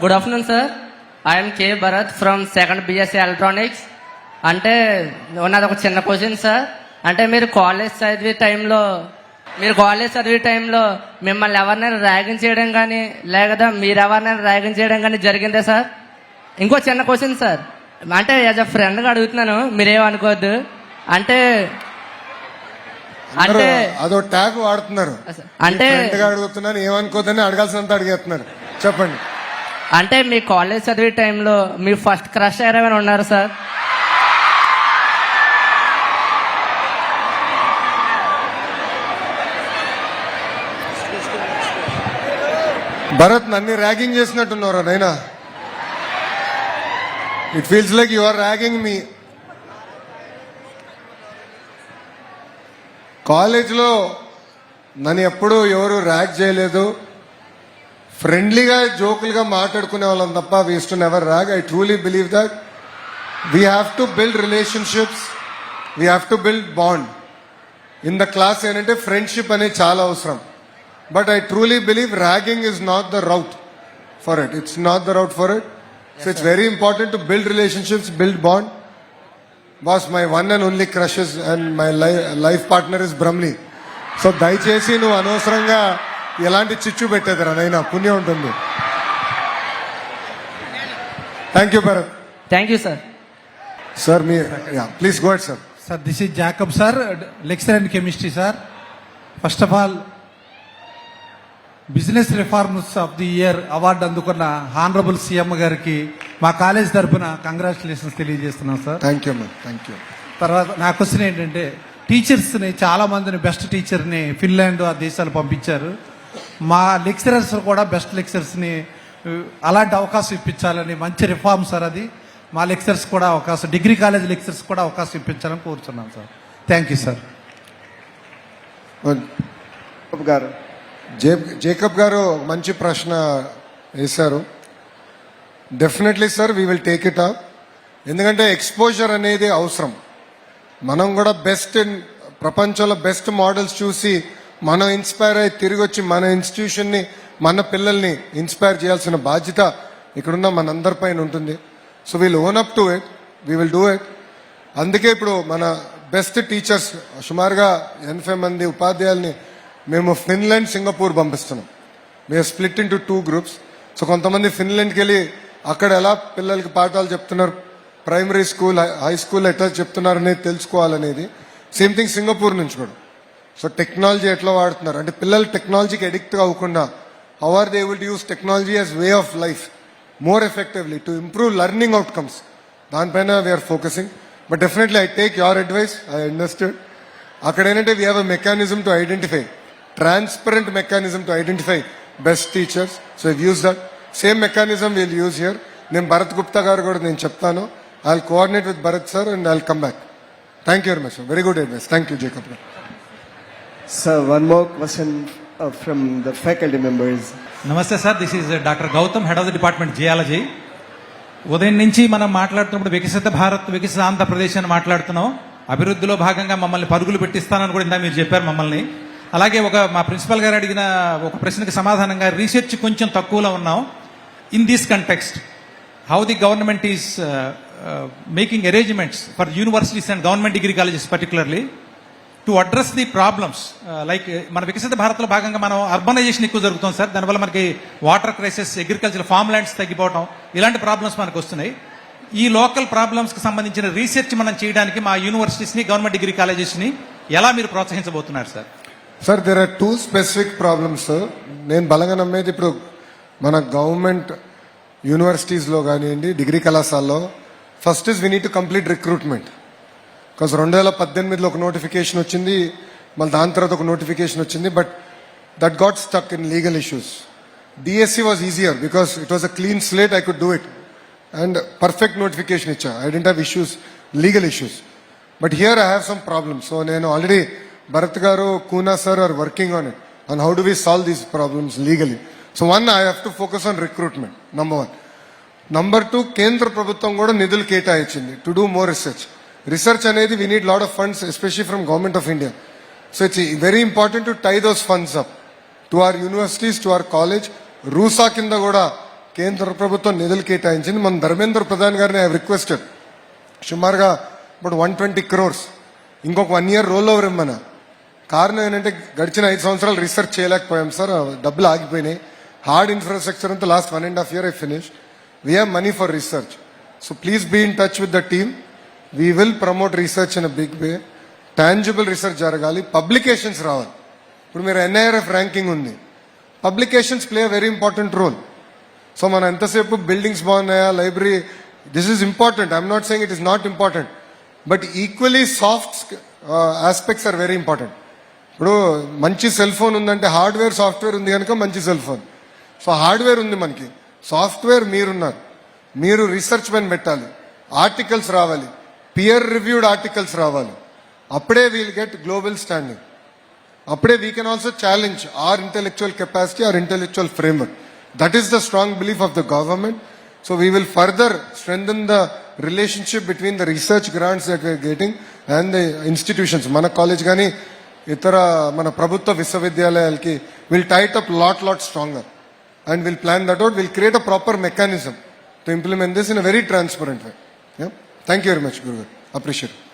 Good afternoon sir. I'm K Bharat from second BSc electronics. అంటే ఉన్నది ఒక చిన్న క్వశ్చన్ సార్. అంటే మీరు కాలేజ్ చదివే టైంలో మిమ్మల్ని ఎవరినైనా ర్యాగింగ్ చేయడం కానీ లేదా మీరు ఎవరినైనా ర్యాగింగ్ చేయడం కానీ జరిగిందే సార్? ఇంకో చిన్న క్వశ్చన్ సార్, అంటే యాజ్ అ ఫ్రెండ్గా అడుగుతున్నాను, మీరేమనుకోవద్దు. అంటే అంటే అదో ట్యాగ్ వాడుతున్నారు, అంటే అడుగుతున్నాను ఏమనుకోద్దని అడగాల్సినంత అడిగేస్తున్నారు. చెప్పండి. అంటే మీ కాలేజ్ చదివే టైంలో మీ ఫస్ట్ క్రష్ ఎవరైనా ఉన్నారు సార్? భరత్ నన్ను ర్యాగింగ్ చేసినట్టున్నారా నైనా? It feels like you are ragging me. కాలేజ్లో నన్ను ఎప్పుడూ ఎవరు ర్యాగ్ చేయలేదు. ఫ్రెండ్లీగా జోకులుగా మాట్లాడుకునే వాళ్ళం తప్ప we used to never rag. I truly believe that we have to build relationships, we have to build bond in the class. ఏంటంటే ఫ్రెండ్షిప్ అనేది చాలా అవసరం. But I truly believe ragging is not the route for it. It's not the route for it. So it's very important to build relationships, build bond. Boss, my one and only crush is and my life partner is Brahmli. So దయచేసి నువ్వు అనవసరంగా ఎలాంటి చిచ్చు పెట్టేదిరా నైనా, పుణ్యం ఉంటుంది. Thank you Bharat. Thank you sir. Sir me please go ahead sir. Sir, this is Jacob, sir, lecturer in chemistry, sir. First of all, business reforms of the year award అందుకున్న honourable CM గారికి మా college తరఫున congratulations తెలియజేస్తున్నాం sir. Thank you ma'am, thank you. తర్వాత నా question ఏంటంటే, టీచర్స్ని చాలా మందిని బెస్ట్ టీచర్ని ఫిన్లాండ్ ఆ దేశాలు పంపించారు. మా లెక్చరర్స్ కూడా బెస్ట్ లెక్చరర్స్ని అలాంటి అవకాశం ఇప్పించాలని మంచి రిఫార్మ్ సార్ అది. మా లెక్చరర్స్ కూడా అవకాశం, డిగ్రీ కాలేజ్ లెక్చరర్స్ కూడా అవకాశం ఇప్పించాలని కోరుతున్నాం సార్. Thank you sir. గారు జేకబ్ గారు మంచి ప్రశ్న వేశారు. Definitely sir, we will take it up. ఎందుకంటే ఎక్స్పోజర్ అనేది అవసరం. మనం కూడా బెస్ట్ ప్రపంచంలో బెస్ట్ మోడల్స్ చూసి మనం ఇన్స్పైర్ అయ్యి తిరిగి వచ్చి మన ఇన్స్టిట్యూషన్ని, మన పిల్లల్ని ఇన్స్పైర్ చేయాల్సిన బాధ్యత ఇక్కడున్న మనందరిపైన ఉంటుంది. So we'll own up to it, we will do it. అందుకే ఇప్పుడు మన బెస్ట్ టీచర్స్ సుమారుగా 80 మంది ఉపాధ్యాయుల్ని మేము ఫిన్లాండ్, సింగపూర్ పంపిస్తున్నాం. మేము స్ప్లిట్ ఇంటూ 2 గ్రూప్స్. సో కొంతమంది ఫిన్లాండ్కి వెళ్ళి అక్కడ ఎలా పిల్లలకి పాఠాలు చెప్తున్నారు, ప్రైమరీ స్కూల్, హై స్కూల్ ఎట్లా చెప్తున్నారు అనేది తెలుసుకోవాలనేది. సేమ్ థింగ్ సింగపూర్ నుంచి కూడా. సో టెక్నాలజీ ఎట్లా వాడుతున్నారు అంటే పిల్లలు టెక్నాలజీకి అడిక్ట్ అవ్వకుండా how are they able to use technology as way of life more effectively to improve learning outcomes. దానిపైన we are focusing. But definitely I take your advice, I understood. అక్కడ ఏంటంటే we have a mechanism to identify, transparent mechanism to identify best teachers. So we've used that. Same mechanism we'll use here. Then Bharat Gupta garu kuda nenu cheptanu. I'll coordinate with Bharat sir and I'll come back. Thank you very much, sir. Very good advice. Thank you, Jacob. Sir, one more question from the faculty members. నమస్తే sir, this is doctor Gautam, head of the department geology. ఉదయం నుంచి మనం మాట్లాడుతున్నప్పుడు వికసిత భారత్, వికసిత ఆంధ్రప్రదేశ్ అని మాట్లాడుతున్నాం. అభివృద్ధిలో భాగంగా మమ్మల్ని పరుగులు పెట్టిస్తానని కూడా ఇందా మీరు చెప్పారు మమ్మల్ని. అలాగే మా ప్రిన్సిపల్ గారు అడిగిన ఒక ప్రశ్నకి సమాధానంగా రీసెర్చ్ కొంచెం తక్కువలో ఉన్నాం. In this context, how the government is making arrangements for universities and government degree colleges particularly to address the problems. Like మన వికసిత భారత్లో భాగంగా మనం అర్బనైజేషన్ ఎక్కువ జరుగుతుంది సార్. దానివల్ల మనకి water crisis, agriculture, farm lands తగ్గిపోవడం, ఇలాంటి ప్రాబ్లమ్స్ మనకు వస్తున్నాయి. ఈ లోకల్ ప్రాబ్లమ్స్కి సంబంధించిన రీసెర్చ్ మనం చేయడానికి మా యూనివర్సిటీస్ని, గవర్నమెంట్ డిగ్రీ కాలేజెస్ని ఎలా మీరు ప్రోత్సహించబోతున్నారు sir? Sir, there are 2 specific problems. నేను బలంగా నమ్మేది ఇప్పుడు మన గవర్నమెంట్ యూనివర్సిటీస్లో కానివ్వండి, డిగ్రీ కళాశాలలో first is we need to complete recruitment. Because 2018లో ఒక నోటిఫికేషన్ వచ్చింది, మళ్ళీ దాని తర్వాత ఒక నోటిఫికేషన్ వచ్చింది. But that got stuck in legal issues. DSC was easier because it was a clean slate, I could do it and perfect notification ఇచ్చా. I didn't have issues, legal issues. But here I have some problems. So నేను already Bharat garu, Kuna sir are working on it. And how do we solve these problems legally? So one, I have to focus on recruitment, number 1. Number 2, Kendra Prabhuత్వం కూడా నిధులు కేటాయించింది to do more research. Research అనేది we need lot of funds, especially from Government of India. So it's very important to tie those funds up to our universities, to our college. RUSA కింద కూడా కేంద్ర ప్రభుత్వం నిధులు కేటాయించింది. మన ధర్మేంద్ర ప్రధాన్ గారిని ఐ రిక్వెస్టెడ్ సుమారుగా ఇప్పుడు 120 crores ఇంకొక 1 year రోల్ ఓవర్ ఇమ్మన. కారణం ఏంటంటే గడిచిన 5 సంవత్సరాలు రీసెర్చ్ చేయలేకపోయాం సార్, డబ్బులు ఆగిపోయినాయి. హార్డ్ ఇన్ఫ్రాస్ట్రక్చర్ అంతా last 1.5 years I finish. We have money for research. So please be in touch with the team. We will promote research in a big way. Tangible research జరగాలి, publications రావాలి. ఇప్పుడు మీరు NIRF ranking ఉంది, publications play very important role. So మనం ఎంతసేపు buildings బాగున్నాయా, library, this is important. I'm not saying it is not important, but equally soft aspects are very important. ఇప్పుడు మంచి సెల్ ఫోన్ ఉందంటే హార్డ్వేర్ సాఫ్ట్వేర్ ఉంది కనుక మంచి సెల్ ఫోన్. సో హార్డ్వేర్ ఉంది మనకి, సాఫ్ట్వేర్ మీరున్నారు. మీరు రీసెర్చ్ పైన పెట్టాలి, ఆర్టికల్స్ రావాలి, పియర్ రివ్యూడ్ ఆర్టికల్స్ రావాలి. అప్పుడే వీల్ గెట్ గ్లోబల్ స్టాండింగ్. అప్పుడే we can also challenge our intellectual capacity, our intellectual framework. That is the strong belief of the government. So we will further strengthen the relationship between the research grants that we are getting and the institutions. Mana college gani itara mana prabhutva visvavidyalayalalki will tie it up lot stronger, and we'll plan that out. We'll create a proper mechanism to implement this in a very transparent way. Yeah. Thank you very much, Guru. Appreciate it.